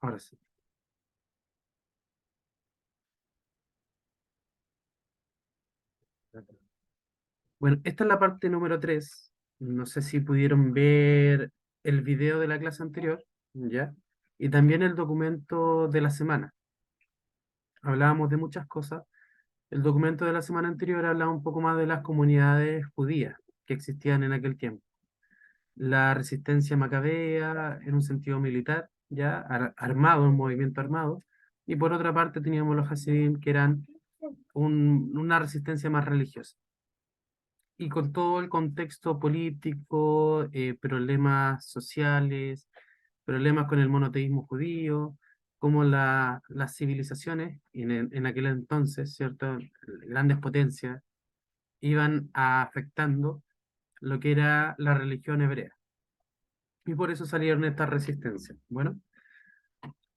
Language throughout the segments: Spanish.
Ahora sí. Bueno, esta es la parte número 3. No sé si pudieron ver el video de la clase anterior, ¿ya? Y también el documento de la semana. Hablábamos de muchas cosas. El documento de la semana anterior hablaba un poco más de las comunidades judías que existían en aquel tiempo. La resistencia macabea en un sentido militar, ya armado, un movimiento armado. Y por otra parte teníamos los hasidim, que eran una resistencia más religiosa. Y con todo el contexto político, problemas sociales, problemas con el monoteísmo judío, como las civilizaciones en aquel entonces, ¿cierto? Grandes potencias iban afectando lo que era la religión hebrea. Y por eso salieron estas resistencias. Bueno,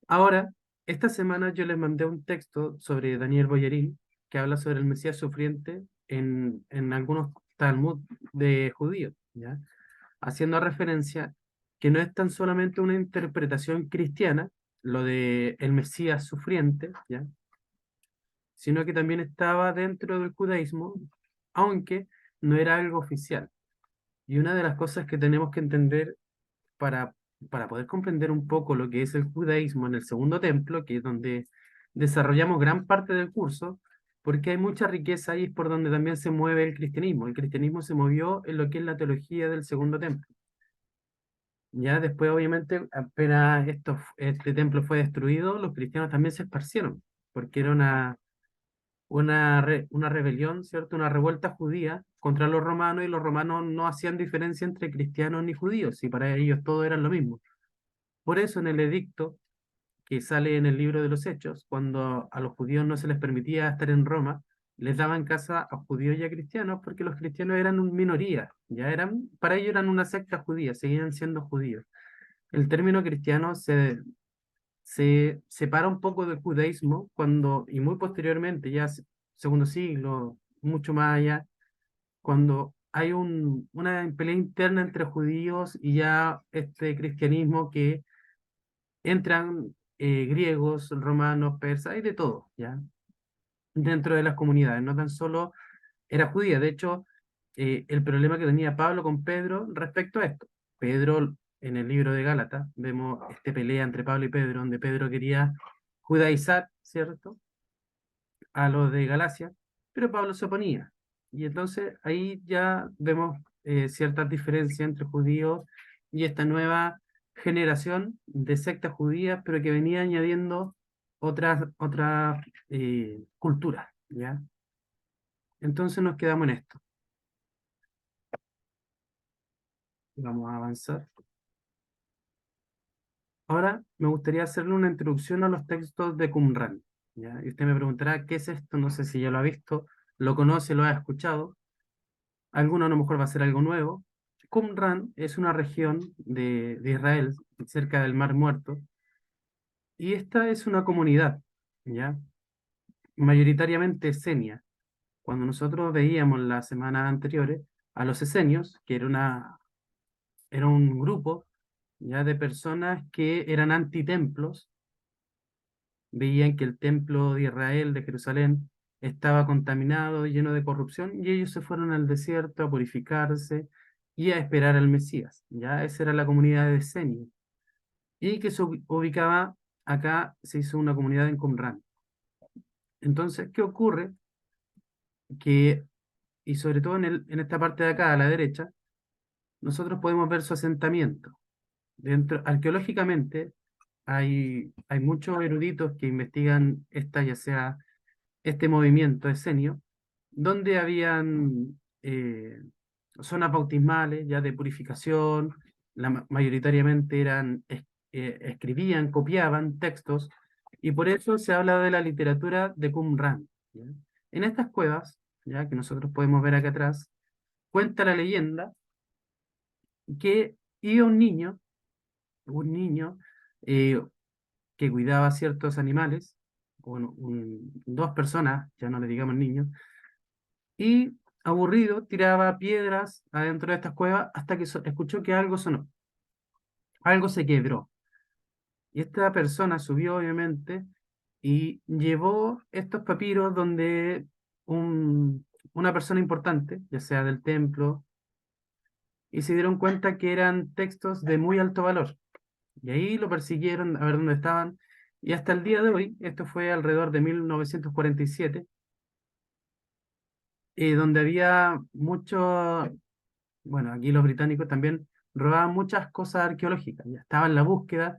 ahora, esta semana yo les mandé un texto sobre Daniel Boyarín, que habla sobre el Mesías sufriente en algunos Talmud de judíos, ¿ya? Haciendo referencia que no es tan solamente una interpretación cristiana, lo de el Mesías sufriente, ¿ya? Sino que también estaba dentro del judaísmo, aunque no era algo oficial. Y una de las cosas que tenemos que entender para, para poder comprender un poco lo que es el judaísmo en el segundo templo, que es donde desarrollamos gran parte del curso, porque hay mucha riqueza ahí, es por donde también se mueve el cristianismo. El cristianismo se movió en lo que es la teología del segundo templo. Ya después, obviamente, apenas este templo fue destruido, los cristianos también se esparcieron, porque era una rebelión, ¿cierto? Una revuelta judía contra los romanos, y los romanos no hacían diferencia entre cristianos ni judíos, y para ellos todo era lo mismo. Por eso en el edicto que sale en el libro de los Hechos, cuando a los judíos no se les permitía estar en Roma, les daban casa a judíos y a cristianos, porque los cristianos eran una minoría, para ellos eran una secta judía, seguían siendo judíos. El término cristiano se separa un poco del judaísmo cuando, y muy posteriormente, ya segundo siglo, mucho más allá, cuando hay una pelea interna entre judíos y ya este cristianismo que entran griegos, romanos, persas, hay de todo, ¿ya? Dentro de las comunidades, no tan solo era judía. De hecho, el problema que tenía Pablo con Pedro respecto a esto. Pedro, en el libro de Gálatas, vemos esta pelea entre Pablo y Pedro, donde Pedro quería judaizar, ¿cierto?, a los de Galacia, pero Pablo se oponía. Y entonces ahí ya vemos ciertas diferencias entre judíos y esta nueva generación de sectas judías, pero que venía añadiendo otras culturas, ¿ya? Entonces nos quedamos en esto. Vamos a avanzar. Ahora me gustaría hacerle una introducción a los textos de Qumran, ¿ya? Y usted me preguntará, ¿qué es esto? No sé si ya lo ha visto, lo conoce, lo ha escuchado. Alguno a lo mejor va a ser algo nuevo. Qumran es una región de Israel, cerca del Mar Muerto, y esta es una comunidad, ¿ya? Mayoritariamente esenia. Cuando nosotros veíamos las semanas anteriores a los esenios, que era un grupo, ya, de personas que eran antitemplos, veían que el templo de Israel, de Jerusalén, estaba contaminado, lleno de corrupción, y ellos se fueron al desierto a purificarse y a esperar al Mesías. Ya esa era la comunidad de Seni, y que se ubicaba acá, se hizo una comunidad en Qumran. Entonces, ¿qué ocurre? Que, y sobre todo en esta parte de acá, a la derecha, nosotros podemos ver su asentamiento. Arqueológicamente, hay muchos eruditos que investigan ya sea este movimiento esenio, donde habían zonas bautismales ya de purificación, mayoritariamente escribían, copiaban textos, y por eso se habla de la literatura de Qumran, ¿ya? En estas cuevas, ya que nosotros podemos ver acá atrás, cuenta la leyenda que iba un niño eh, que cuidaba ciertos animales, dos personas, ya no le digamos niños, y aburrido tiraba piedras adentro de estas cuevas hasta que escuchó que algo sonó, algo se quebró. Y esta persona subió, obviamente, y llevó estos papiros donde una persona importante, ya sea del templo, y se dieron cuenta que eran textos de muy alto valor. Y ahí lo persiguieron a ver dónde estaban. Y hasta el día de hoy, esto fue alrededor de 1947, donde había mucho, bueno, aquí los británicos también robaban muchas cosas arqueológicas. Ya estaba en la búsqueda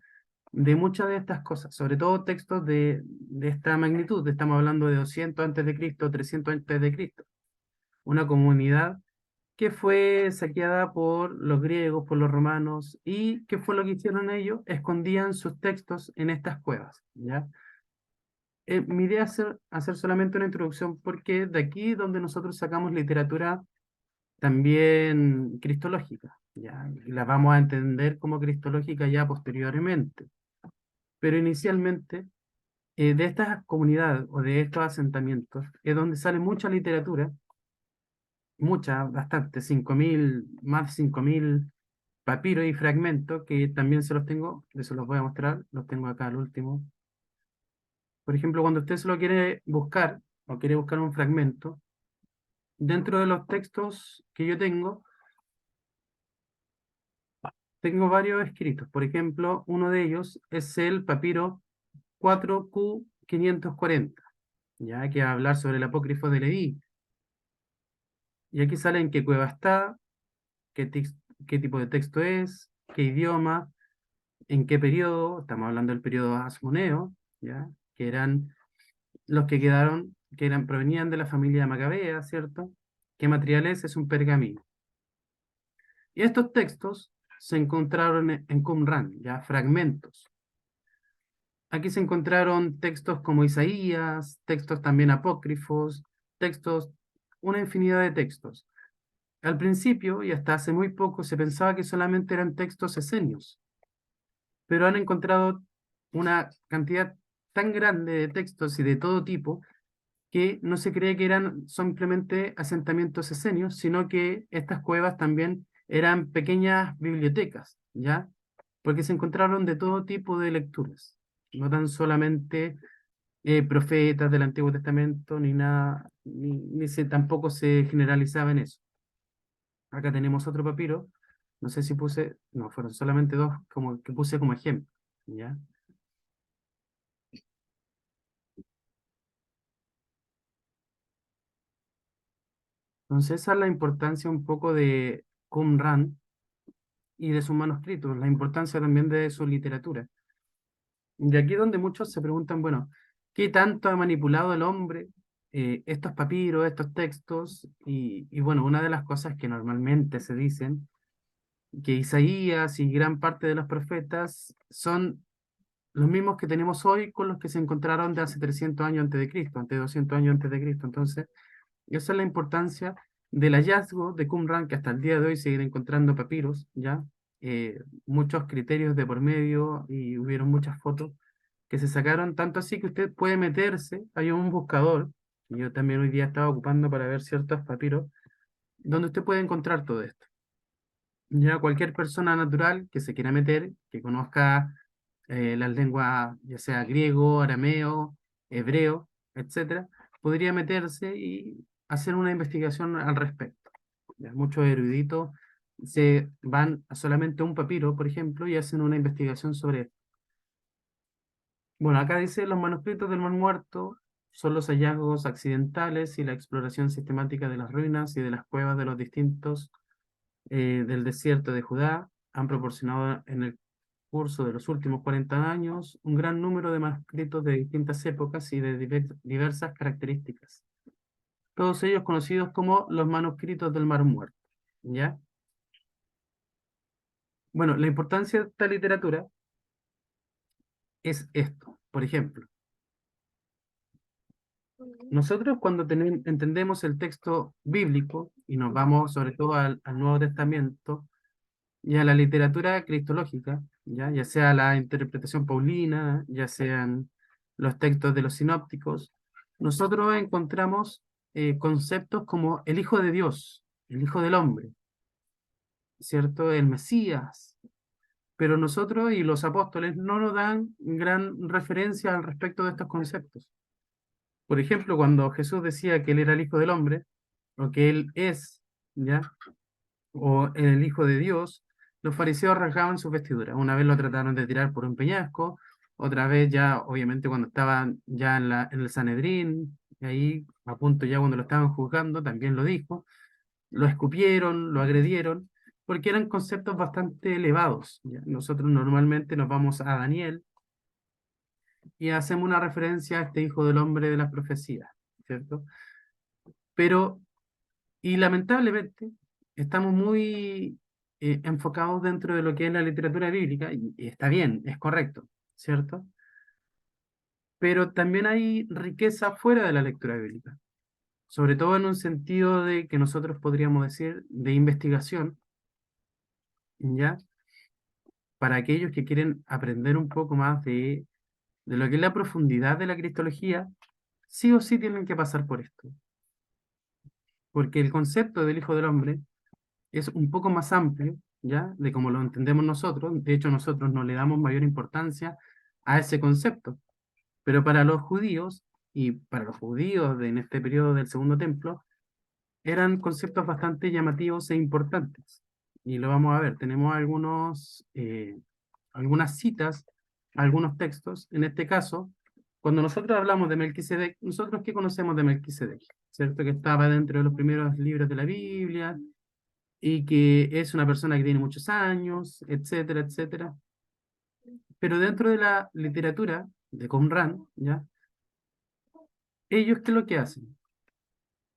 de muchas de estas cosas, sobre todo textos de esta magnitud. Estamos hablando de 200 antes de Cristo, 300 antes de Cristo. Una comunidad que fue saqueada por los griegos, por los romanos, y ¿qué fue lo que hicieron ellos? Escondían sus textos en estas cuevas, ¿ya? Mi idea es hacer solamente una introducción porque de aquí donde nosotros sacamos literatura también cristológica, ¿ya? Y la vamos a entender como cristológica ya posteriormente. Pero inicialmente, de estas comunidades o de estos asentamientos es donde sale mucha literatura, mucha, bastante, 5.000, más de 5.000 papiros y fragmentos que también se los tengo, eso los voy a mostrar, los tengo acá al último. Por ejemplo, cuando usted se lo quiere buscar o quiere buscar un fragmento, dentro de los textos que yo tengo varios escritos. Por ejemplo, uno de ellos es el papiro 4Q540, ya que va a hablar sobre el apócrifo de Leví. Y aquí sale en qué cueva está, qué tipo de texto es, qué idioma, en qué periodo, estamos hablando del periodo Hasmoneo, ¿ya? Que eran los que quedaron, provenían de la familia Macabea, ¿cierto? ¿Qué material es? Un pergamino. Y estos textos se encontraron en Qumran, ya fragmentos. Aquí se encontraron textos como Isaías, textos también apócrifos, textos, una infinidad de textos. Al principio, y hasta hace muy poco, se pensaba que solamente eran textos esenios, pero han encontrado una cantidad tan grande de textos y de todo tipo que no se cree que eran simplemente asentamientos esenios, sino que estas cuevas también eran pequeñas bibliotecas, ¿ya? Porque se encontraron de todo tipo de lecturas, no tan solamente profetas del Antiguo Testamento, ni nada, tampoco se generalizaba en eso. Acá tenemos otro papiro, no sé si puse, no, fueron solamente dos como que puse como ejemplo, ¿ya? Entonces esa es la importancia un poco de Qumran y de sus manuscritos, la importancia también de su literatura. Y aquí donde muchos se preguntan, bueno, ¿qué tanto ha manipulado el hombre estos papiros, estos textos? Y bueno, una de las cosas que normalmente se dicen, que Isaías y gran parte de los profetas son los mismos que tenemos hoy con los que se encontraron de hace 300 años antes de Cristo, antes de 200 años antes de Cristo. Entonces, esa es la importancia del hallazgo de Qumran, que hasta el día de hoy siguen encontrando papiros, ¿ya? Muchos criterios de por medio y hubieron muchas fotos que se sacaron, tanto así que usted puede meterse, hay un buscador, que yo también hoy día estaba ocupando para ver ciertos papiros, donde usted puede encontrar todo esto. Ya cualquier persona natural que se quiera meter, que conozca las lenguas, ya sea griego, arameo, hebreo, etcétera, podría meterse y hacer una investigación al respecto. Ya, muchos eruditos se van a solamente un papiro, por ejemplo, y hacen una investigación sobre esto. Bueno, acá dice, los manuscritos del Mar Muerto son los hallazgos accidentales y la exploración sistemática de las ruinas y de las cuevas de los distintos del desierto de Judá han proporcionado en el curso de los últimos 40 años un gran número de manuscritos de distintas épocas y de diversas características, todos ellos conocidos como los manuscritos del Mar Muerto, ¿ya? Bueno, la importancia de esta literatura es esto. Por ejemplo, nosotros cuando entendemos el texto bíblico y nos vamos sobre todo al Nuevo Testamento y a la literatura cristológica, ya sea la interpretación paulina, ya sean los textos de los sinópticos, nosotros encontramos conceptos como el Hijo de Dios, el Hijo del Hombre, ¿cierto? El Mesías. pero nosotros y los apóstoles no nos dan gran referencia al respecto de estos conceptos. Por ejemplo, cuando Jesús decía que él era el Hijo del Hombre, o que él es, ¿ya? O el Hijo de Dios, los fariseos rasgaban sus vestiduras. Una vez lo trataron de tirar por un peñasco, otra vez ya, obviamente, cuando estaban ya en el Sanedrín, y ahí a punto ya cuando lo estaban juzgando, también lo dijo, lo escupieron, lo agredieron, porque eran conceptos bastante elevados, ¿ya? Nosotros normalmente nos vamos a Daniel y hacemos una referencia a este Hijo del Hombre de las profecías, ¿cierto? Pero y lamentablemente estamos muy enfocados dentro de lo que es la literatura bíblica, y está bien, es correcto, ¿cierto? Pero también hay riqueza fuera de la lectura bíblica, sobre todo en un sentido de que nosotros podríamos decir de investigación, ¿ya? Para aquellos que quieren aprender un poco más de lo que es la profundidad de la cristología, sí o sí tienen que pasar por esto, porque el concepto del Hijo del Hombre es un poco más amplio, ¿ya? De cómo lo entendemos nosotros. De hecho, nosotros no le damos mayor importancia a ese concepto. Pero para los judíos, y para los judíos en este periodo del Segundo Templo, eran conceptos bastante llamativos e importantes. Y lo vamos a ver. Tenemos algunas citas, algunos textos. En este caso, cuando nosotros hablamos de Melquisedec, ¿nosotros qué conocemos de Melquisedec? ¿Cierto? Que estaba dentro de los primeros libros de la Biblia, y que es una persona que tiene muchos años, etcétera, etcétera. Pero dentro de la literatura de Qumran, ¿ya? Ellos, ¿qué es lo que hacen?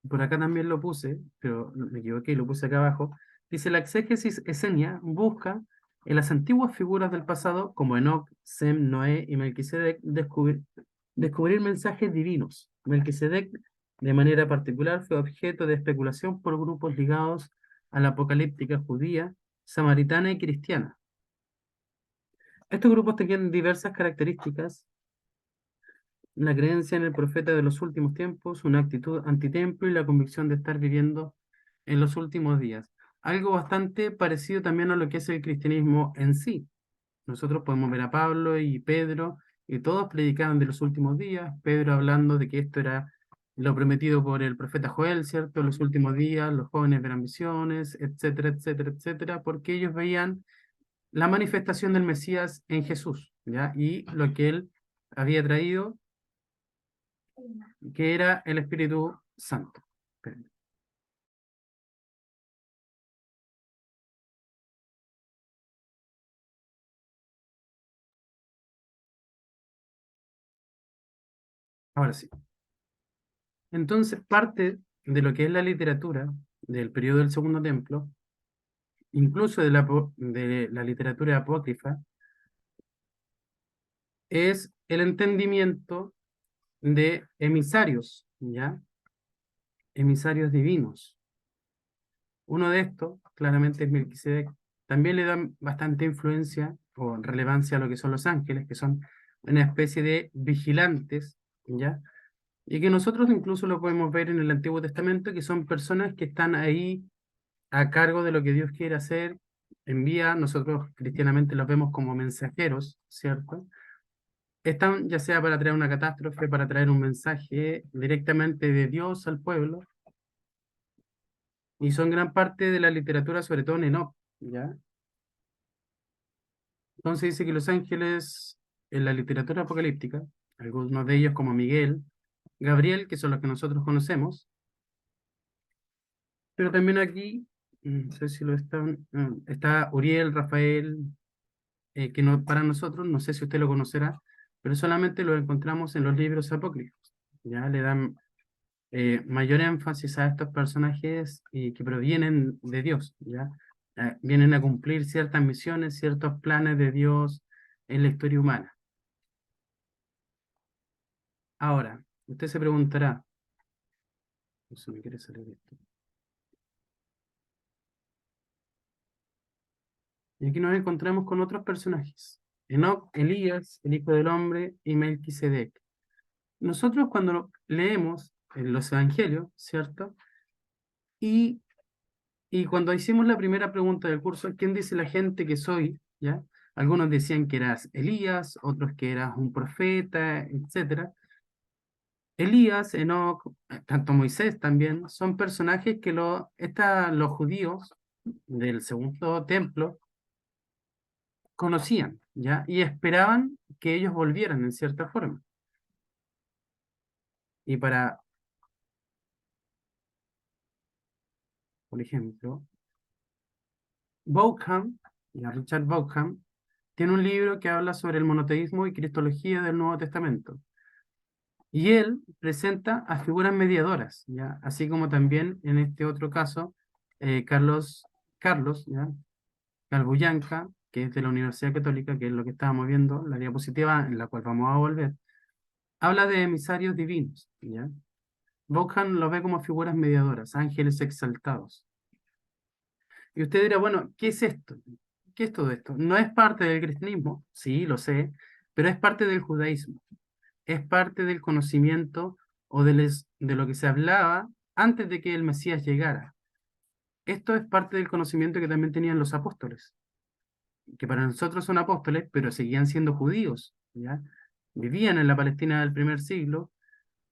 Por acá también lo puse, pero me equivoqué y lo puse acá abajo. Dice, la exégesis esenia busca en las antiguas figuras del pasado, como Enoc, Sem, Noé y Melquisedec, descubrir mensajes divinos. Melquisedec, de manera particular, fue objeto de especulación por grupos ligados a la apocalíptica judía, samaritana y cristiana. Estos grupos tenían diversas características: la creencia en el profeta de los últimos tiempos, una actitud antitemplo y la convicción de estar viviendo en los últimos días. Algo bastante parecido también a lo que es el cristianismo en sí. Nosotros podemos ver a Pablo y Pedro, y todos predicaban de los últimos días, Pedro hablando de que esto era lo prometido por el profeta Joel, ¿cierto? Los últimos días, los jóvenes verán visiones, etcétera, etcétera, etcétera, porque ellos veían la manifestación del Mesías en Jesús, ¿ya? Y lo que él había traído, que era el Espíritu Santo. Espérenme. Ahora sí. Entonces, parte de lo que es la literatura del periodo del Segundo Templo, incluso de la literatura apócrifa, es el entendimiento de emisarios, ¿ya? Emisarios divinos. Uno de estos, claramente, es Melquisedec. También le dan bastante influencia o relevancia a lo que son los ángeles, que son una especie de vigilantes, ¿ya? Y que nosotros incluso lo podemos ver en el Antiguo Testamento, que son personas que están ahí a cargo de lo que Dios quiere hacer, envía, nosotros cristianamente los vemos como mensajeros, ¿cierto? Están ya sea para traer una catástrofe, para traer un mensaje directamente de Dios al pueblo, y son gran parte de la literatura, sobre todo en Enoch, ¿ya? Entonces dice que los ángeles en la literatura apocalíptica, algunos de ellos como Miguel, Gabriel, que son los que nosotros conocemos, pero también aquí, no sé si lo están, está Uriel, Rafael, que no, para nosotros, no sé si usted lo conocerá, pero solamente lo encontramos en los libros apócrifos. Ya le dan mayor énfasis a estos personajes que provienen de Dios, ¿ya? Vienen a cumplir ciertas misiones, ciertos planes de Dios en la historia humana. Ahora, usted se preguntará, no sé, me quiere salir esto. Y aquí nos encontramos con otros personajes: Enoc, Elías, el Hijo del Hombre, y Melquisedec. Nosotros cuando leemos en los evangelios, ¿cierto? Y, y cuando hicimos la primera pregunta del curso, ¿quién dice la gente que soy? ¿Ya? Algunos decían que eras Elías, otros que eras un profeta, etcétera. Elías, Enoc, tanto Moisés también, son personajes que los judíos del segundo templo conocían, ¿ya? Y esperaban que ellos volvieran en cierta forma. Y por ejemplo, Bauckham, ya Richard Bauckham, tiene un libro que habla sobre el monoteísmo y cristología del Nuevo Testamento. Y él presenta a figuras mediadoras, ¿ya? Así como también en este otro caso, Carlos, ¿ya? Calbuyanca, que es de la Universidad Católica, que es lo que estábamos viendo, la diapositiva en la cual vamos a volver, habla de emisarios divinos, ¿ya? Vaughan lo ve como figuras mediadoras, ángeles exaltados. Y usted dirá, bueno, ¿qué es esto? ¿Qué es todo esto? No es parte del cristianismo, sí, lo sé, pero es parte del judaísmo, es parte del conocimiento o de lo que se hablaba antes de que el Mesías llegara. Esto es parte del conocimiento que también tenían los apóstoles, que para nosotros son apóstoles, pero seguían siendo judíos, ¿ya? Vivían en la Palestina del primer siglo,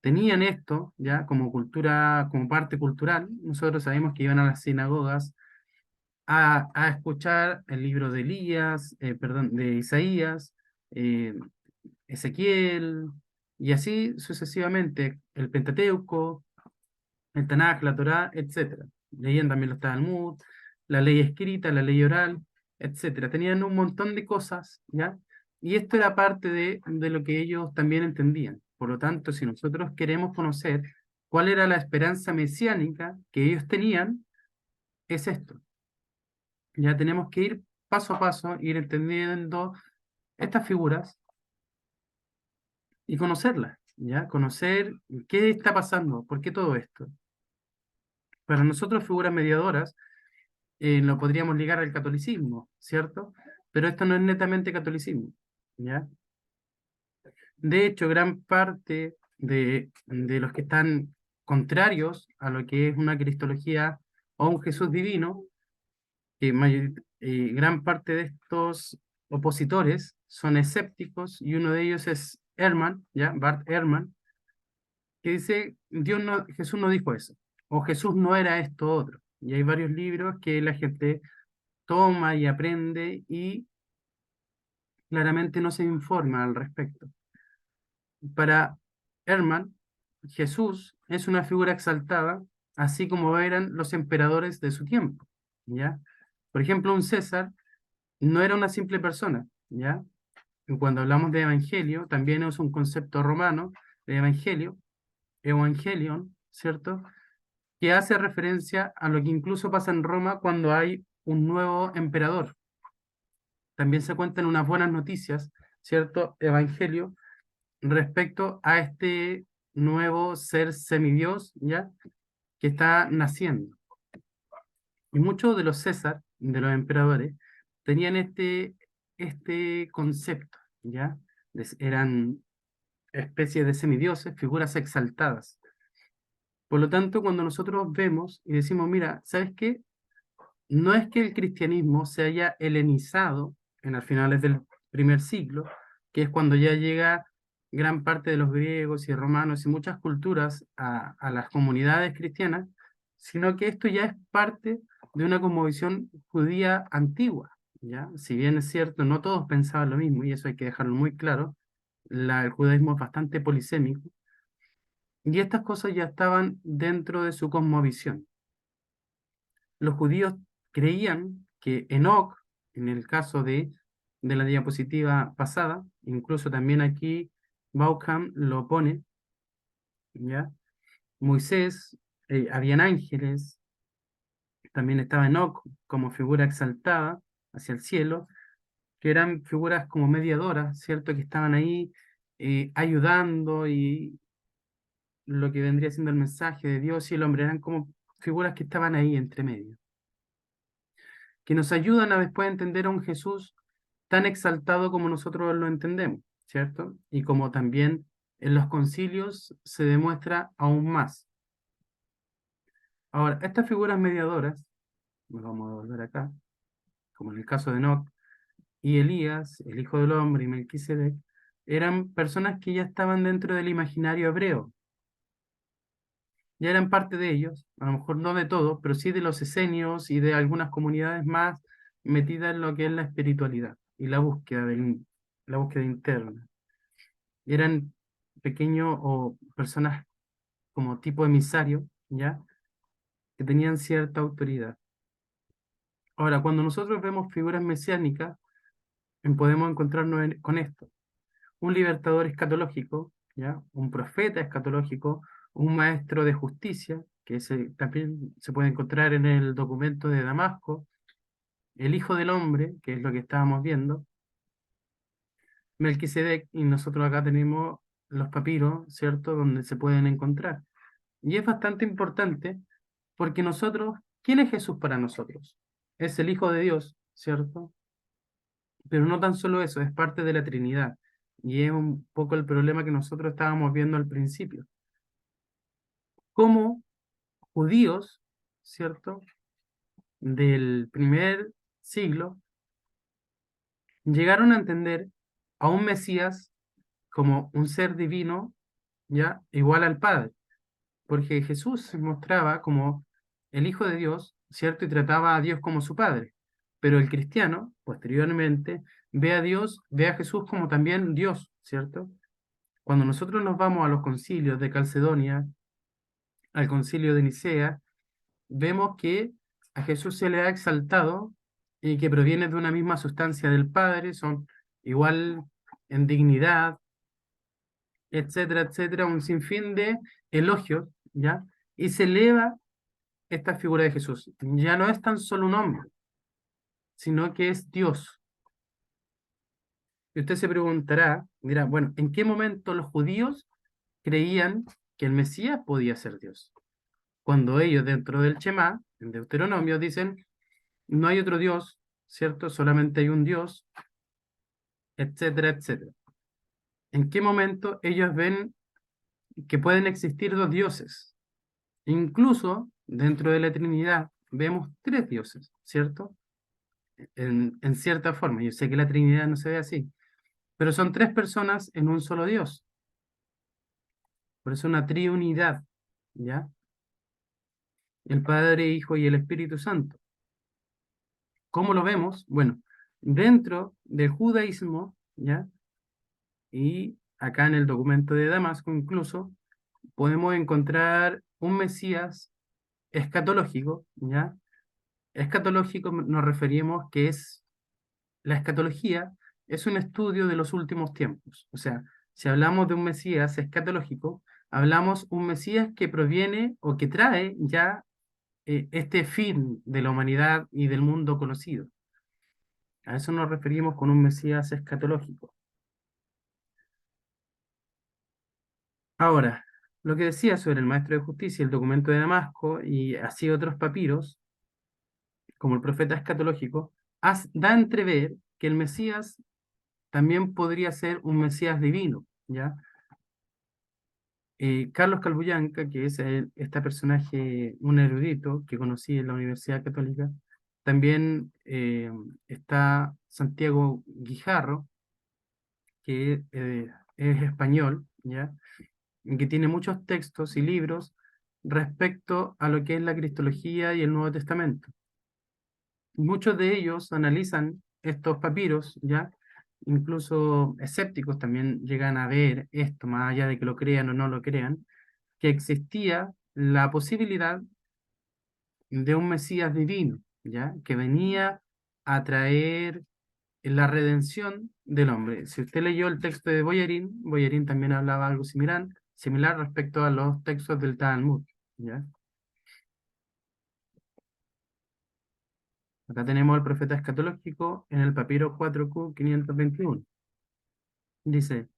tenían esto, ¿ya? Como cultura, como parte cultural. Nosotros sabemos que iban a las sinagogas a escuchar el libro de Elías, perdón, de Isaías, eh, Ezequiel, y así sucesivamente, el Pentateuco, el Tanaj, la Torá, etcétera. Leían también los Talmud, la ley escrita, la ley oral, etcétera. Tenían un montón de cosas, ¿ya? Y esto era parte de lo que ellos también entendían. Por lo tanto, si nosotros queremos conocer cuál era la esperanza mesiánica que ellos tenían, es esto. Ya tenemos que ir paso a paso, ir entendiendo estas figuras y conocerlas, ¿ya? Conocer qué está pasando, por qué todo esto. Para nosotros, figuras mediadoras lo podríamos ligar al catolicismo, ¿cierto? Pero esto no es netamente catolicismo, ¿ya? De hecho, gran parte de los que están contrarios a lo que es una cristología o un Jesús divino, gran parte de estos opositores son escépticos y uno de ellos es Ehrman, ¿ya? Bart Ehrman, que dice, Jesús no dijo eso, o Jesús no era esto otro. Y hay varios libros que la gente toma y aprende y claramente no se informa al respecto. Para Hermann, Jesús es una figura exaltada, así como eran los emperadores de su tiempo, ¿ya? Por ejemplo, un César no era una simple persona, ¿ya? Y cuando hablamos de evangelio, también es un concepto romano de evangelio, evangelion, ¿cierto? Que hace referencia a lo que incluso pasa en Roma cuando hay un nuevo emperador. También se cuentan unas buenas noticias, ¿cierto? Evangelio, respecto a este nuevo ser semidios, ¿ya? Que está naciendo. Y muchos de los César, de los emperadores, tenían este concepto, ¿ya? Eran especies de semidioses, figuras exaltadas. Por lo tanto, cuando nosotros vemos y decimos, mira, ¿sabes qué? No es que el cristianismo se haya helenizado en las finales del primer siglo, que es cuando ya llega gran parte de los griegos y romanos y muchas culturas a las comunidades cristianas, sino que esto ya es parte de una cosmovisión judía antigua, ¿ya? Si bien es cierto, no todos pensaban lo mismo, y eso hay que dejarlo muy claro, el judaísmo es bastante polisémico, y estas cosas ya estaban dentro de su cosmovisión. Los judíos creían que Enoc, en el caso de la diapositiva pasada, incluso también aquí Bauckham lo pone, ¿ya? Moisés, habían ángeles, también estaba Enoc como figura exaltada hacia el cielo, que eran figuras como mediadoras, ¿cierto? Que estaban ahí ayudando y lo que vendría siendo el mensaje de Dios y el hombre, eran como figuras que estaban ahí entre medio, que nos ayudan a después entender a un Jesús tan exaltado como nosotros lo entendemos, ¿cierto? Y como también en los concilios se demuestra aún más. Ahora, estas figuras mediadoras, nos vamos a volver acá, como en el caso de Enoch, y Elías, el Hijo del Hombre, y Melquisedec, eran personas que ya estaban dentro del imaginario hebreo. Ya eran parte de ellos, a lo mejor no de todos, pero sí de los esenios y de algunas comunidades más metidas en lo que es la espiritualidad y la búsqueda interna. Eran pequeños o personas como tipo emisario, ¿ya? Que tenían cierta autoridad. Ahora, cuando nosotros vemos figuras mesiánicas, podemos encontrarnos con esto. Un libertador escatológico, ¿ya? Un profeta escatológico, un maestro de justicia, que también se puede encontrar en el documento de Damasco, el Hijo del Hombre, que es lo que estábamos viendo, Melquisedec, y nosotros acá tenemos los papiros, ¿cierto?, donde se pueden encontrar. Y es bastante importante porque nosotros, ¿quién es Jesús para nosotros? Es el Hijo de Dios, ¿cierto? Pero no tan solo eso, es parte de la Trinidad. Y es un poco el problema que nosotros estábamos viendo al principio. Como judíos, ¿cierto? Del primer siglo, llegaron a entender a un Mesías como un ser divino, ¿ya? Igual al Padre. Porque Jesús se mostraba como el Hijo de Dios, ¿cierto? Y trataba a Dios como su Padre. Pero el cristiano, posteriormente, ve a Dios, ve a Jesús como también Dios, ¿cierto? Cuando nosotros nos vamos a los concilios de Calcedonia, al concilio de Nicea, vemos que a Jesús se le ha exaltado y que proviene de una misma sustancia del Padre, son igual en dignidad, etcétera, etcétera, un sinfín de elogios, ¿ya? Y se eleva esta figura de Jesús. Ya no es tan solo un hombre, sino que es Dios. Y usted se preguntará, dirá, bueno, ¿en qué momento los judíos creían que el Mesías podía ser Dios? Cuando ellos dentro del Shema, en Deuteronomio, dicen, no hay otro Dios, ¿cierto? Solamente hay un Dios, etcétera, etcétera. ¿En qué momento ellos ven que pueden existir dos dioses? Incluso dentro de la Trinidad vemos tres dioses, ¿cierto? En cierta forma. Yo sé que la Trinidad no se ve así, pero son tres personas en un solo Dios. Por eso una triunidad, ¿ya? El Padre, Hijo y el Espíritu Santo. ¿Cómo lo vemos? Bueno, dentro del judaísmo, ¿ya? Y acá en el documento de Damasco incluso, podemos encontrar un Mesías escatológico, ¿ya? Escatológico nos referimos que es, la escatología es un estudio de los últimos tiempos. O sea, si hablamos de un Mesías escatológico, hablamos un Mesías que proviene o que trae ya este fin de la humanidad y del mundo conocido. A eso nos referimos con un Mesías escatológico. Ahora, lo que decía sobre el maestro de justicia, el documento de Damasco y así otros papiros, como el profeta escatológico, da a entrever que el Mesías también podría ser un Mesías divino, ¿ya? Carlos Calbuyanca, que es este personaje, un erudito que conocí en la Universidad Católica, también está Santiago Guijarro, que es español, ¿ya? Y que tiene muchos textos y libros respecto a lo que es la Cristología y el Nuevo Testamento. Muchos de ellos analizan estos papiros, ¿ya? Incluso escépticos también llegan a ver esto, más allá de que lo crean o no lo crean, que existía la posibilidad de un Mesías divino, ¿ya? Que venía a traer la redención del hombre. Si usted leyó el texto de Boyarín, Boyarín también hablaba algo similar respecto a los textos del Talmud, ¿ya? Acá tenemos al profeta escatológico en el papiro 4Q 521. Dice,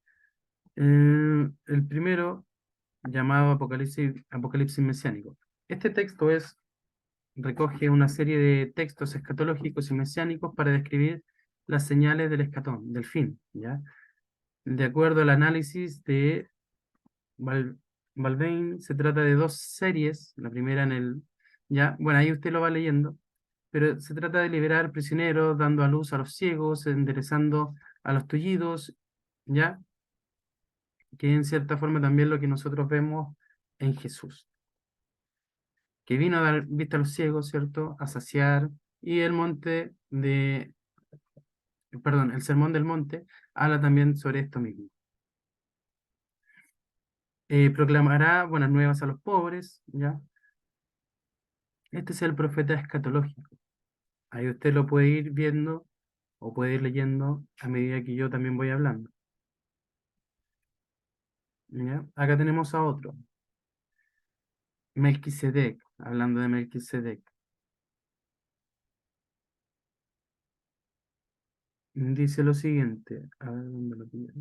el primero llamado Apocalipsis mesiánico. Este texto recoge una serie de textos escatológicos y mesiánicos para describir las señales del escatón, del fin, ¿ya? De acuerdo al análisis de Balvain, se trata de dos series, la primera en el, ya, bueno, ahí usted lo va leyendo, pero se trata de liberar prisioneros, dando a luz a los ciegos, enderezando a los tullidos, ¿ya? Que en cierta forma también lo que nosotros vemos en Jesús, que vino a dar vista a los ciegos, ¿cierto? A saciar, y el sermón del monte habla también sobre esto mismo. Proclamará buenas nuevas a los pobres, ¿ya? Este es el profeta escatológico. Ahí usted lo puede ir viendo o puede ir leyendo a medida que yo también voy hablando, ¿ya? Acá tenemos a otro, Melquisedec, hablando de Melquisedec. Dice lo siguiente, a ver dónde lo pillé.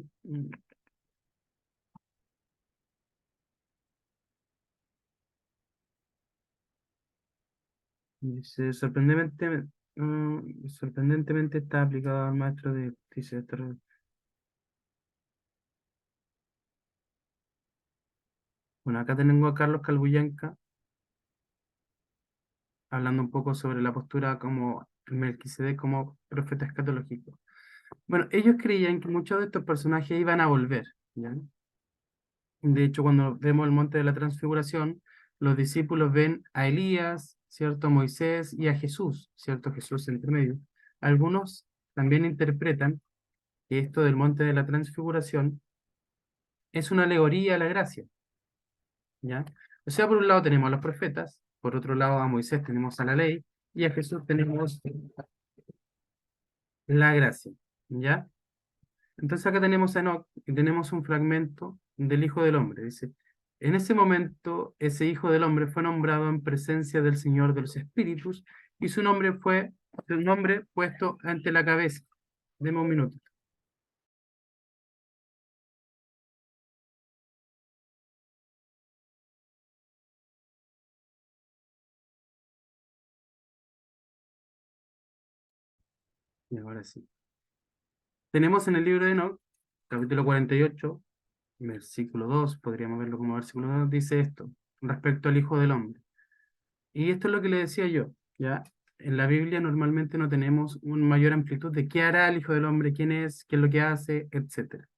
Dice, sorprendentemente está aplicado al maestro de justicia. Bueno, acá tengo a Carlos Calbuyanca hablando un poco sobre la postura como Melquisedec como profeta escatológico. Bueno, ellos creían que muchos de estos personajes iban a volver, ¿ya? De hecho, cuando vemos el monte de la transfiguración, los discípulos ven a Elías, ¿cierto? A Moisés y a Jesús, ¿cierto? Jesús entre medio. Algunos también interpretan que esto del monte de la transfiguración es una alegoría a la gracia, ¿ya? O sea, por un lado tenemos a los profetas, por otro lado a Moisés tenemos a la ley y a Jesús tenemos la gracia, ¿ya? Entonces acá tenemos a Enoc y tenemos un fragmento del Hijo del Hombre. Dice, en ese momento ese Hijo del Hombre fue nombrado en presencia del Señor de los Espíritus y su nombre puesto ante la cabeza. Deme un minuto. Y ahora sí. Tenemos en el libro de Enoc, capítulo 48, versículo 2, podríamos verlo como versículo 2, dice esto, respecto al Hijo del Hombre. Y esto es lo que le decía yo, ¿ya? En la Biblia normalmente no tenemos una mayor amplitud de qué hará el Hijo del Hombre, quién es, qué es lo que hace, etcétera.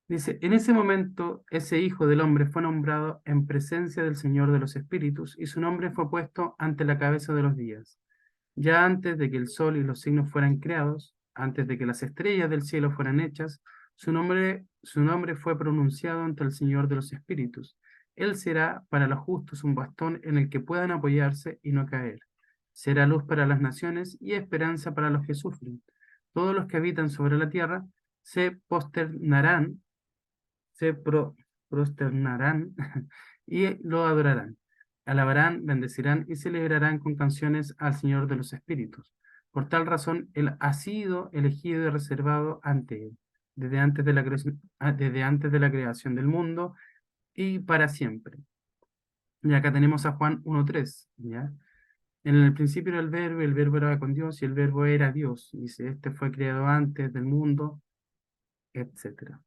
Dice, en ese momento ese Hijo del Hombre fue nombrado en presencia del Señor de los Espíritus y su nombre fue puesto ante la cabeza de los días. Ya antes de que el sol y los signos fueran creados, antes de que las estrellas del cielo fueran hechas, su nombre fue pronunciado ante el Señor de los Espíritus. Él será para los justos un bastón en el que puedan apoyarse y no caer. Será luz para las naciones y esperanza para los que sufren. Todos los que habitan sobre la tierra se posternarán, se pro- prosternarán y lo adorarán. Alabarán, bendecirán y celebrarán con canciones al Señor de los Espíritus. Por tal razón, Él ha sido elegido y reservado ante Él, desde antes de la creación del mundo y para siempre. Y acá tenemos a Juan 1:3, ¿ya? En el principio era el verbo, y el verbo era con Dios, y el verbo era Dios. Dice, este fue creado antes del mundo, etcétera.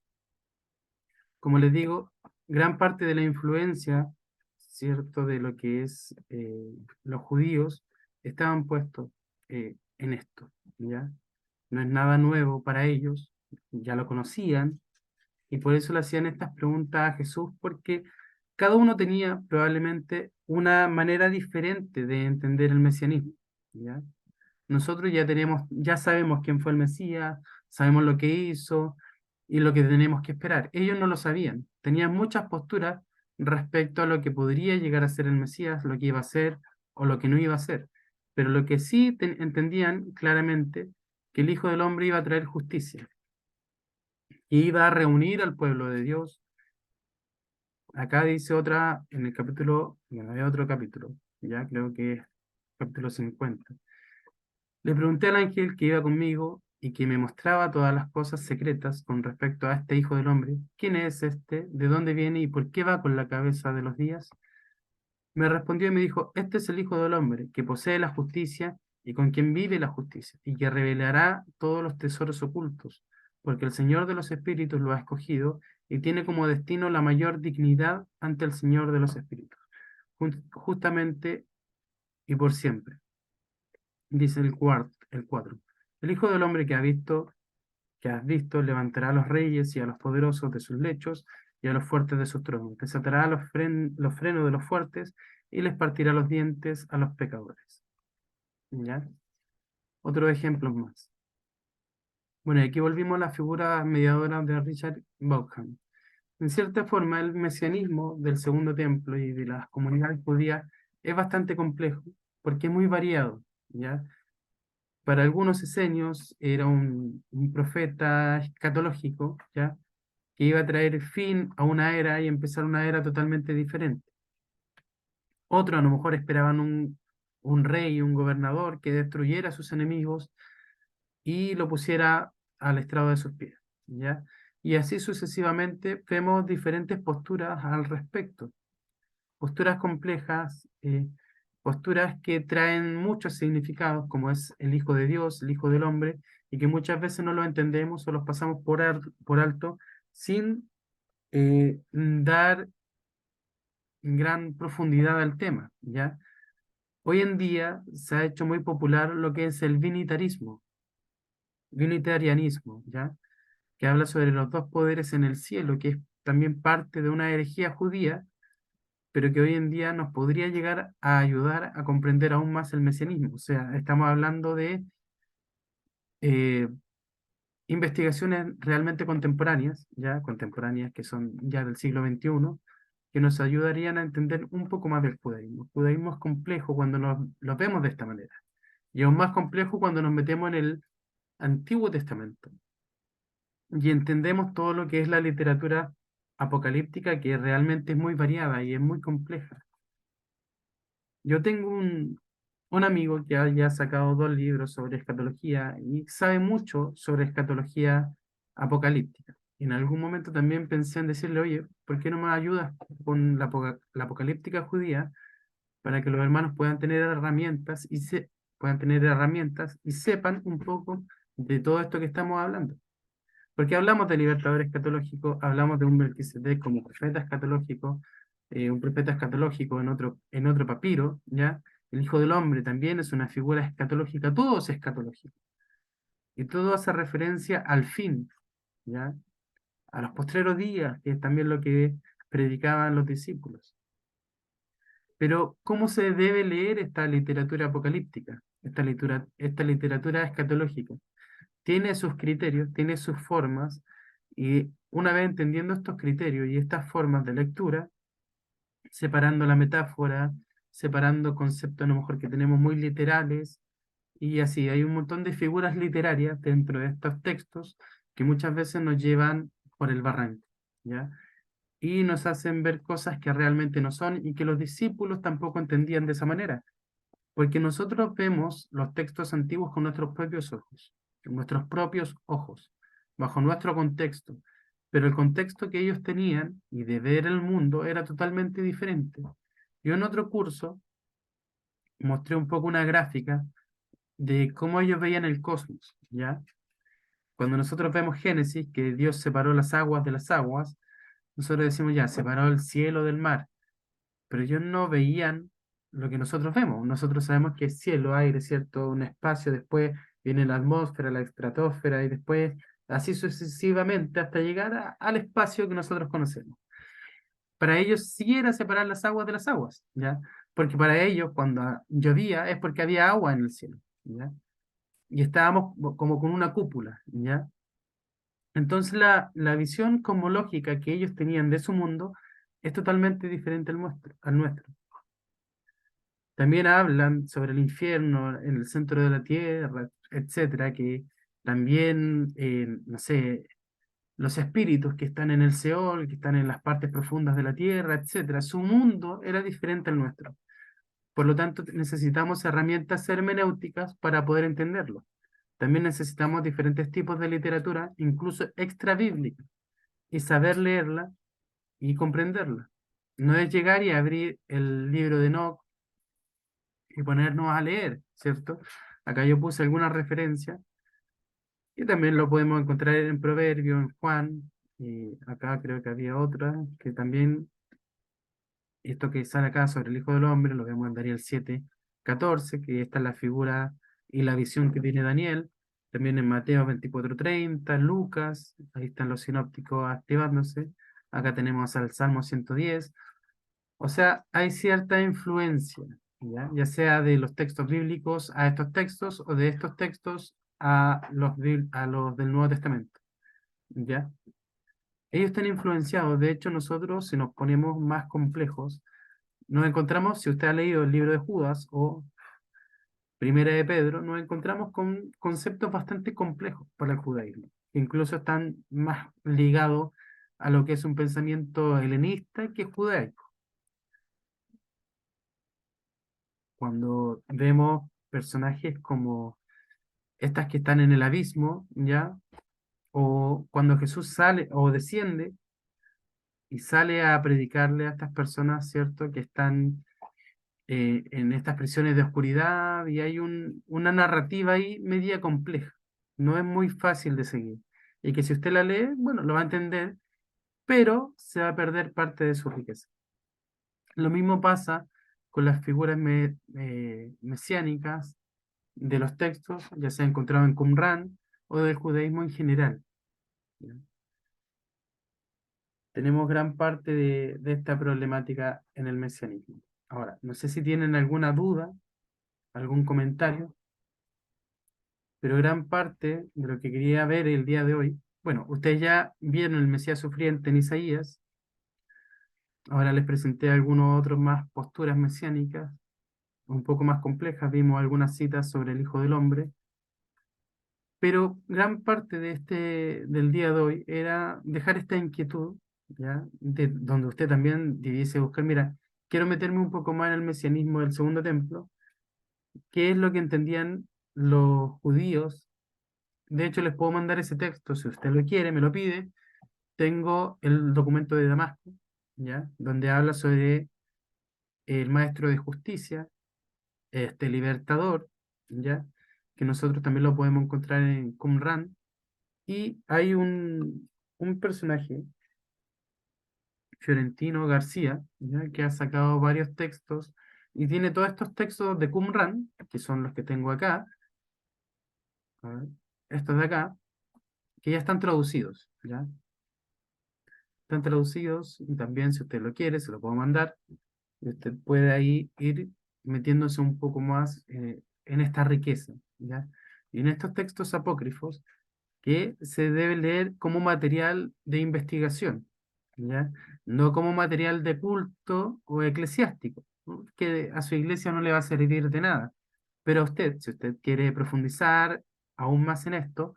Como les digo, gran parte de la influencia, ¿cierto?, de lo que es los judíos, estaban puestos en esto, ¿ya? No es nada nuevo para ellos, ya lo conocían, y por eso le hacían estas preguntas a Jesús, porque cada uno tenía probablemente una manera diferente de entender el mesianismo, ¿ya? Nosotros ya sabemos quién fue el Mesías, sabemos lo que hizo y lo que tenemos que esperar. Ellos no lo sabían, tenían muchas posturas respecto a lo que podría llegar a ser el Mesías, lo que iba a ser o lo que no iba a ser. Pero lo que sí entendían claramente, que el Hijo del Hombre iba a traer justicia, y iba a reunir al pueblo de Dios. Acá dice otra, en el capítulo, bueno, hay otro capítulo, ya creo que es capítulo 50. Le pregunté al ángel que iba conmigo y que me mostraba todas las cosas secretas con respecto a este Hijo del Hombre. ¿Quién es este? ¿De dónde viene? ¿Y por qué va con la cabeza de los días? Me respondió y me dijo, este es el Hijo del Hombre, que posee la justicia y con quien vive la justicia, y que revelará todos los tesoros ocultos, porque el Señor de los Espíritus lo ha escogido y tiene como destino la mayor dignidad ante el Señor de los Espíritus, justamente y por siempre. Dice el 4. El Hijo del Hombre que has visto, levantará a los reyes y a los poderosos de sus lechos y a los fuertes de sus tronos. Desatará los frenos de los fuertes y les partirá los dientes a los pecadores. ¿Ya? Otros ejemplos más. Bueno, y aquí volvimos a la figura mediadora de Richard Bauckham. En cierta forma, el mesianismo del Segundo Templo y de las comunidades judías es bastante complejo porque es muy variado, ¿ya? Para algunos esenios era un profeta escatológico, ¿ya? Que iba a traer fin a una era y empezar una era totalmente diferente. Otros a lo mejor esperaban un rey, un gobernador que destruyera a sus enemigos y lo pusiera al estrado de sus pies, ¿ya? Y así sucesivamente vemos diferentes posturas al respecto, posturas complejas, posturas que traen muchos significados, como es el Hijo de Dios, el Hijo del Hombre, y que muchas veces no los entendemos o los pasamos por alto sin dar gran profundidad al tema, ¿ya? Hoy en día se ha hecho muy popular lo que es el vinitarianismo, ¿ya? Que habla sobre los dos poderes en el cielo, que es también parte de una herejía judía, pero que hoy en día nos podría llegar a ayudar a comprender aún más el mesianismo. O sea, estamos hablando de eh, investigaciones realmente contemporáneas, ya contemporáneas que son ya del siglo XXI, que nos ayudarían a entender un poco más del judaísmo. El judaísmo es complejo cuando lo vemos de esta manera, y aún más complejo cuando nos metemos en el Antiguo Testamento y entendemos todo lo que es la literatura apocalíptica, que realmente es muy variada y es muy compleja. Yo tengo un amigo que haya sacado 2 libros sobre escatología y sabe mucho sobre escatología apocalíptica. En algún momento también pensé en decirle, oye, ¿por qué no me ayudas con la apocalíptica judía para que los hermanos puedan tener herramientas y sepan un poco de todo esto que estamos hablando? Porque hablamos de libertador escatológico, hablamos de un Melquisedec como profeta escatológico, un profeta escatológico en otro papiro, ¿ya? El Hijo del Hombre también es una figura escatológica, todo es escatológico. Y todo hace referencia al fin, ¿ya? A los postreros días, que es también lo que predicaban los discípulos. Pero, ¿cómo se debe leer esta literatura apocalíptica, esta literatura escatológica? Tiene sus criterios, tiene sus formas, y una vez entendiendo estos criterios y estas formas de lectura, separando la metáfora, separando conceptos a lo mejor que tenemos muy literales, y así hay un montón de figuras literarias dentro de estos textos que muchas veces nos llevan por el barranco, ¿ya? Y nos hacen ver cosas que realmente no son y que los discípulos tampoco entendían de esa manera. Porque nosotros vemos los textos antiguos con nuestros propios ojos, con nuestros propios ojos, bajo nuestro contexto. Pero el contexto que ellos tenían y de ver el mundo era totalmente diferente. Yo en otro curso mostré un poco una gráfica de cómo ellos veían el cosmos, ¿ya? Cuando nosotros vemos Génesis, que Dios separó las aguas de las aguas, nosotros decimos ya, separó el cielo del mar, pero ellos no veían lo que nosotros vemos. Nosotros sabemos que es cielo, aire, ¿cierto? Un espacio, después viene la atmósfera, la estratosfera y después así sucesivamente hasta llegar al espacio que nosotros conocemos. Para ellos sí era separar las aguas de las aguas, ¿ya? Porque para ellos cuando llovía es porque había agua en el cielo, ¿ya? Y estábamos como con una cúpula, ¿ya? Entonces la visión cosmológica que ellos tenían de su mundo es totalmente diferente al nuestro. También hablan sobre el infierno en el centro de la tierra, etcétera, que también, no sé, los espíritus que están en el Seol, que están en las partes profundas de la tierra, etcétera. Su mundo era diferente al nuestro. Por lo tanto, necesitamos herramientas hermenéuticas para poder entenderlo. También necesitamos diferentes tipos de literatura, incluso extra bíblica, y saber leerla y comprenderla. No es llegar y abrir el libro de Enoch y ponernos a leer, ¿cierto? Acá yo puse alguna referencia y también lo podemos encontrar en Proverbio, en Juan, y acá creo que había otra que también, esto que sale acá sobre el Hijo del Hombre, lo vemos en Daniel 7:14, que esta es la figura y la visión que tiene Daniel, también en Mateo 24:30, Lucas, ahí están los sinópticos activándose, acá tenemos al Salmo 110, o sea, hay cierta influencia, ya sea de los textos bíblicos a estos textos o de estos textos a los del Nuevo Testamento, ¿ya? Ellos están influenciados, de hecho nosotros si nos ponemos más complejos, nos encontramos, si usted ha leído el libro de Judas o Primera de Pedro, nos encontramos con conceptos bastante complejos para el judaísmo, que incluso están más ligados a lo que es un pensamiento helenista que judaico. Cuando vemos personajes como estas que están en el abismo, ¿ya? O cuando Jesús sale o desciende y sale a predicarle a estas personas, ¿cierto? Que están en estas prisiones de oscuridad y hay una narrativa ahí media compleja. No es muy fácil de seguir. Y que si usted la lee, bueno, lo va a entender, pero se va a perder parte de su riqueza. Lo mismo pasa con las figuras mesiánicas de los textos, ya sea encontrado en Qumran o del judaísmo en general. ¿Ya? Tenemos gran parte de esta problemática en el mesianismo. Ahora, no sé si tienen alguna duda, algún comentario, pero gran parte de lo que quería ver el día de hoy, bueno, ustedes ya vieron el Mesías sufriente en Isaías, ahora les presenté algunos otros más posturas mesiánicas, un poco más complejas, vimos algunas citas sobre el Hijo del Hombre, pero gran parte del día de hoy era dejar esta inquietud, ¿ya? Donde usted también debiese buscar, mira, quiero meterme un poco más en el mesianismo del segundo templo, qué es lo que entendían los judíos. De hecho, les puedo mandar ese texto, si usted lo quiere, me lo pide. Tengo el documento de Damasco, ¿ya? Donde habla sobre el maestro de justicia, este libertador, ¿ya? Que nosotros también lo podemos encontrar en Qumran. Y hay un personaje, Fiorentino García, ¿ya? Que ha sacado varios textos y tiene todos estos textos de Qumran, que son los que tengo acá, a ver, estos de acá, que ya están traducidos, ¿ya? Están traducidos y también si usted lo quiere, se lo puedo mandar. Y usted puede ahí ir metiéndose un poco más en esta riqueza, ¿ya? Y en estos textos apócrifos que se debe leer como material de investigación, ¿ya? No como material de culto o eclesiástico, ¿no? Que a su iglesia no le va a servir de nada. Pero a usted, si usted quiere profundizar aún más en esto,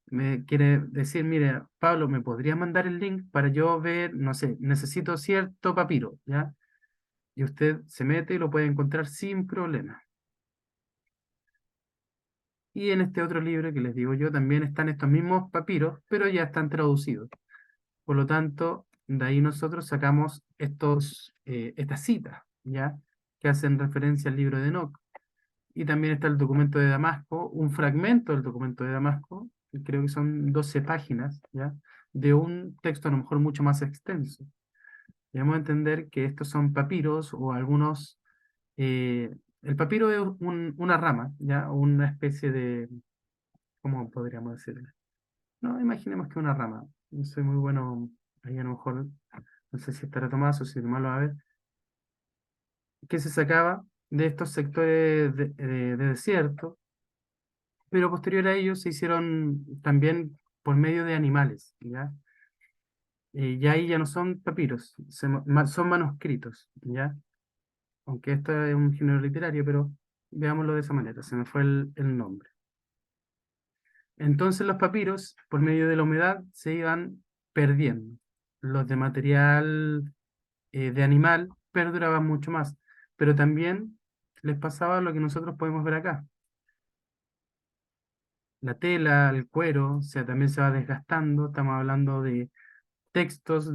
me quiere decir, mire, Pablo, ¿me podría mandar el link para yo ver, no sé, necesito cierto papiro, ¿ya? Y usted se mete y lo puede encontrar sin problema. Y en este otro libro que les digo yo también están estos mismos papiros, pero ya están traducidos. Por lo tanto, de ahí nosotros sacamos estas citas, ¿ya? Que hacen referencia al libro de Enoc. Y también está el documento de Damasco, un fragmento del documento de Damasco, que creo que son 12 páginas, ¿ya? De un texto a lo mejor mucho más extenso. Debemos entender que estos son papiros o algunos... el papiro es una rama, ¿ya? Una especie de... ¿Cómo podríamos decirlo? No, imaginemos que una rama. No soy muy bueno, ahí a lo mejor, no sé si estará Tomás o si Tomás lo va a ver, que se sacaba de estos sectores de desierto, pero posterior a ello se hicieron también por medio de animales, ¿ya? Ya ahí ya no son papiros, son manuscritos, ¿ya? Aunque esto es un género literario, pero veámoslo de esa manera, se me fue el nombre. Entonces los papiros, por medio de la humedad, se iban perdiendo. Los de material de animal perduraban mucho más, pero también les pasaba lo que nosotros podemos ver acá. La tela, el cuero, o sea, también se va desgastando. Estamos hablando de textos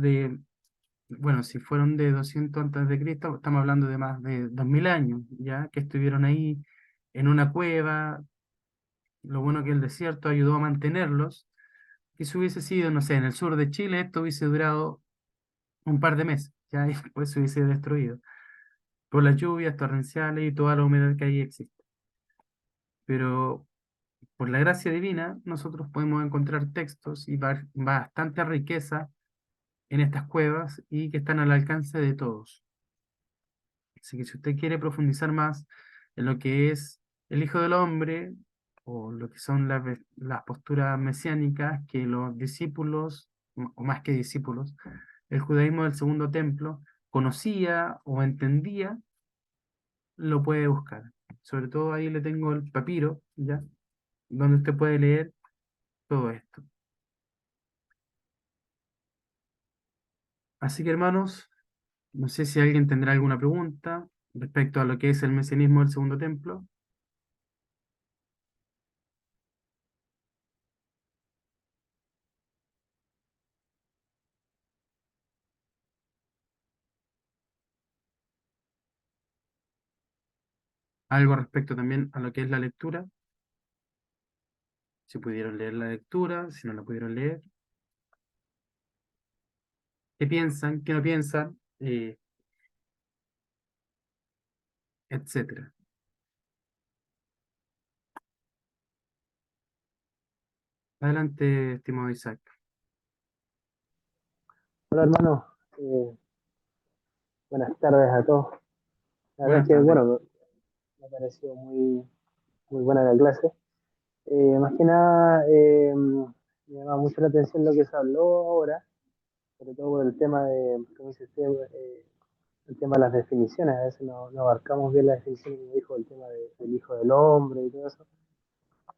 bueno, si fueron de 200 antes de Cristo, estamos hablando de más de 2000 años, ya que estuvieron ahí en una cueva. Lo bueno que el desierto ayudó a mantenerlos. Que si hubiese sido, no sé, en el sur de Chile, esto hubiese durado un par de meses, ya y después se hubiese destruido por las lluvias torrenciales y toda la humedad que ahí existe. pero por la gracia divina nosotros podemos encontrar textos y bastante riqueza en estas cuevas y que están al alcance de todos. Así que si usted quiere profundizar más en lo que es el Hijo del Hombre o lo que son las posturas mesiánicas que los discípulos, o más que discípulos, el judaísmo del Segundo Templo conocía o entendía, lo puede buscar. Sobre todo ahí le tengo el papiro, ¿ya? Donde usted puede leer todo esto. Así que hermanos, no sé si alguien tendrá alguna pregunta respecto a lo que es el mesianismo del Segundo Templo. Algo respecto también a lo que es la lectura, si pudieron leer la lectura, si no la pudieron leer, qué piensan, qué no piensan, etcétera. Adelante, estimado Isaac. Hola hermano, eh, buenas tardes a todos. La verdad es Buenas que, tardes. bueno, me pareció muy buena la clase. Más que nada, me llama mucho la atención lo que se habló ahora, sobre todo por el tema de, como dice usted, el tema de las definiciones. A veces no abarcamos bien las definiciones, como dijo, el tema del Hijo del Hombre y todo eso.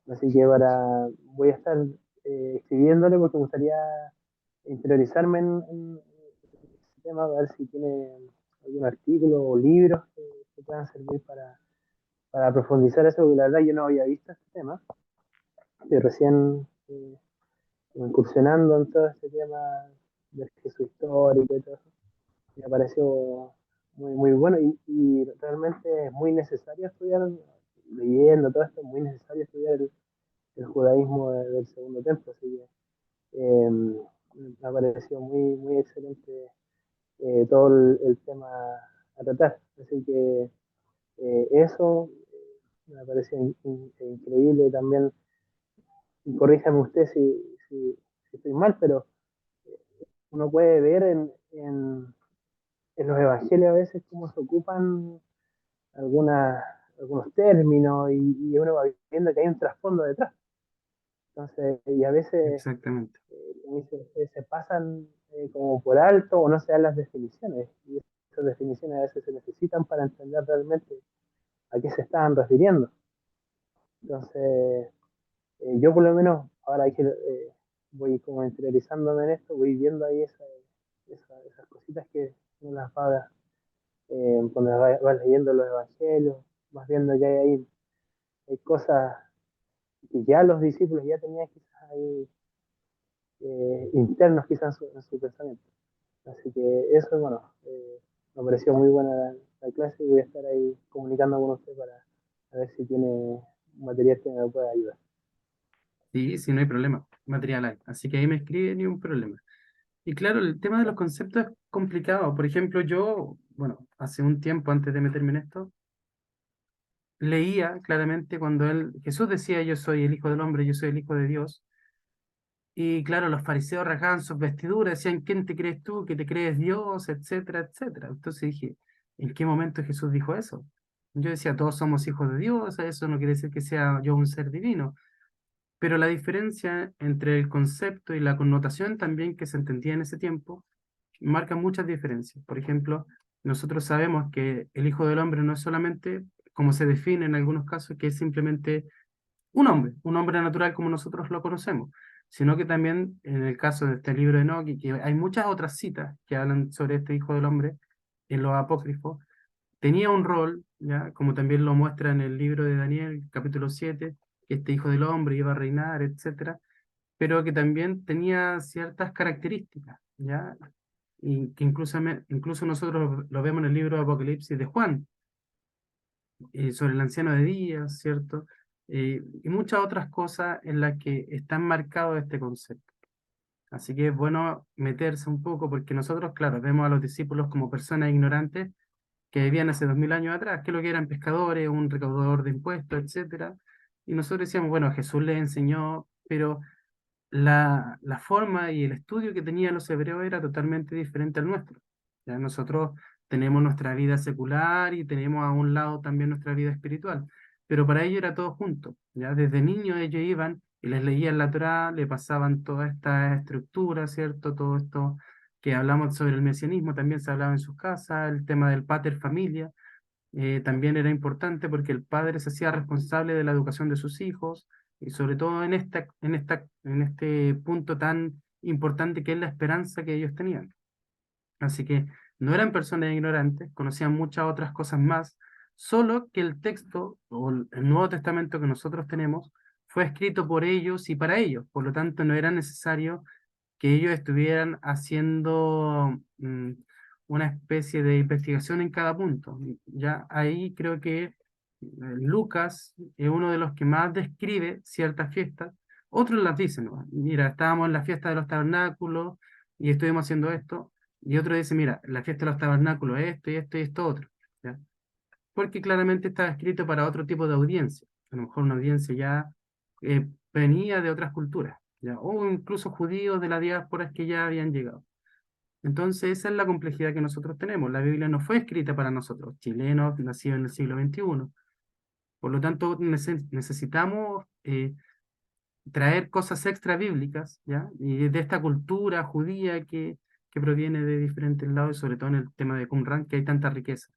Así que voy a estar escribiéndole porque me gustaría interiorizarme en ese tema, a ver si tiene algún artículo o libros que puedan servir para profundizar eso, porque la verdad yo no había visto este tema. Estoy recién incursionando en todo este tema del Jesús histórico y todo eso. Me pareció muy bueno y realmente es muy necesario estudiar, leyendo todo esto, es muy necesario estudiar el judaísmo del Segundo Templo. Así que me pareció muy excelente todo el tema a tratar. Así que eso me parece increíble también. Y corríjame usted si estoy mal, pero uno puede ver en los evangelios a veces cómo se ocupan algunas, algunos términos y uno va viendo que hay un trasfondo detrás. Entonces, y a veces Exactamente. como dice usted, se pasan como por alto o no se dan las definiciones. Y esas definiciones a veces se necesitan para entender realmente a qué se estaban refiriendo. Entonces, yo por lo menos, ahora que voy como interiorizándome en esto, voy viendo ahí esas cositas que uno las va, cuando vas leyendo los evangelios, vas viendo que hay cosas que ya los discípulos ya tenían quizás ahí internos quizás en su pensamiento. Así que eso, bueno, me pareció muy buena la clase y voy a estar ahí comunicando con usted para a ver si tiene material que me pueda ayudar. Sí, sí, no hay problema. Material hay. Así que ahí me escribe, ni un problema. Y claro, el tema de los ¿Ya? conceptos es complicado. Por ejemplo, yo, bueno, hace un tiempo antes de meterme en esto, leía claramente cuando Jesús decía, yo soy el Hijo del Hombre, yo soy el Hijo de Dios. Y claro, los fariseos rasgaban sus vestiduras, decían, ¿quién te crees tú? ¿Que te crees Dios? Etcétera, etcétera. Entonces dije, ¿en qué momento Jesús dijo eso? Yo decía, todos somos hijos de Dios, eso no quiere decir que sea yo un ser divino. Pero la diferencia entre el concepto y la connotación también que se entendía en ese tiempo marca muchas diferencias. Por ejemplo, nosotros sabemos que el Hijo del Hombre no es solamente, como se define en algunos casos, que es simplemente un hombre natural como nosotros lo conocemos, sino que también en el caso de este libro de Enoch, y que hay muchas otras citas que hablan sobre este Hijo del Hombre en los apócrifos, tenía un rol, ¿ya? Como también lo muestra en el libro de Daniel, capítulo 7 que este Hijo del Hombre iba a reinar, etcétera, pero que también tenía ciertas características, ¿ya? Y que incluso nosotros lo vemos en el libro de Apocalipsis de Juan, sobre el anciano de días, ¿cierto? Y muchas otras cosas en las que están marcados este concepto. Así que es bueno meterse un poco porque nosotros, claro, vemos a los discípulos como personas ignorantes que vivían hace 2000 años atrás, que lo que eran pescadores, un recaudador de impuestos, etcétera. y nosotros decíamos, bueno, Jesús les enseñó, pero la forma y el estudio que tenían los hebreos era totalmente diferente al nuestro. Ya nosotros tenemos nuestra vida secular y tenemos a un lado también nuestra vida espiritual, pero para ellos era todo junto. Ya desde niños ellos iban y les leían la Torá, le pasaban toda esta estructura, ¿cierto? Todo esto que hablamos sobre el mesianismo también se hablaba en sus casas, el tema del pater familia también era importante porque el padre se hacía responsable de la educación de sus hijos y sobre todo en este punto tan importante que es la esperanza que ellos tenían. Así que no eran personas ignorantes, conocían muchas otras cosas más, solo que el texto o el Nuevo Testamento que nosotros tenemos fue escrito por ellos y para ellos, por lo tanto no era necesario que ellos estuvieran haciendo una especie de investigación en cada punto. Ya ahí creo que Lucas es uno de los que más describe ciertas fiestas. Otros las dicen, ¿no? Mira, estábamos en la fiesta de los tabernáculos y estuvimos haciendo esto. Y otro dice, mira, la fiesta de los tabernáculos es esto y esto y esto otro. ¿Ya? Porque claramente estaba escrito para otro tipo de audiencia. A lo mejor una audiencia ya venía de otras culturas, ¿ya? O incluso judíos de la diáspora que ya habían llegado. Entonces, esa es la complejidad que nosotros tenemos. La Biblia no fue escrita para nosotros, chilenos, nacidos en el siglo XXI. Por lo tanto, necesitamos traer cosas extra bíblicas, ¿ya? Y de esta cultura judía que proviene de diferentes lados, y sobre todo en el tema de Qumran, que hay tanta riqueza.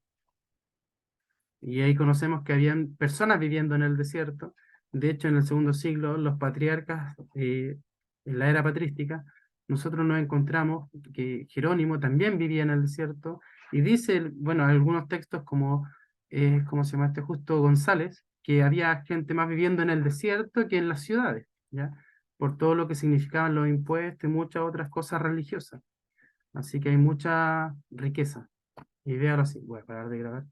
Y ahí conocemos que habían personas viviendo en el desierto. De hecho, en el segundo siglo, los patriarcas, en la era patrística, nosotros nos encontramos que Jerónimo también vivía en el desierto. Y dice, bueno, algunos textos como, ¿cómo se llama este? Justo González, que había gente más viviendo en el desierto que en las ciudades, ¿ya? Por todo lo que significaban los impuestos y muchas otras cosas religiosas. Así que hay mucha riqueza. Y ve ahora sí, voy a parar de grabar.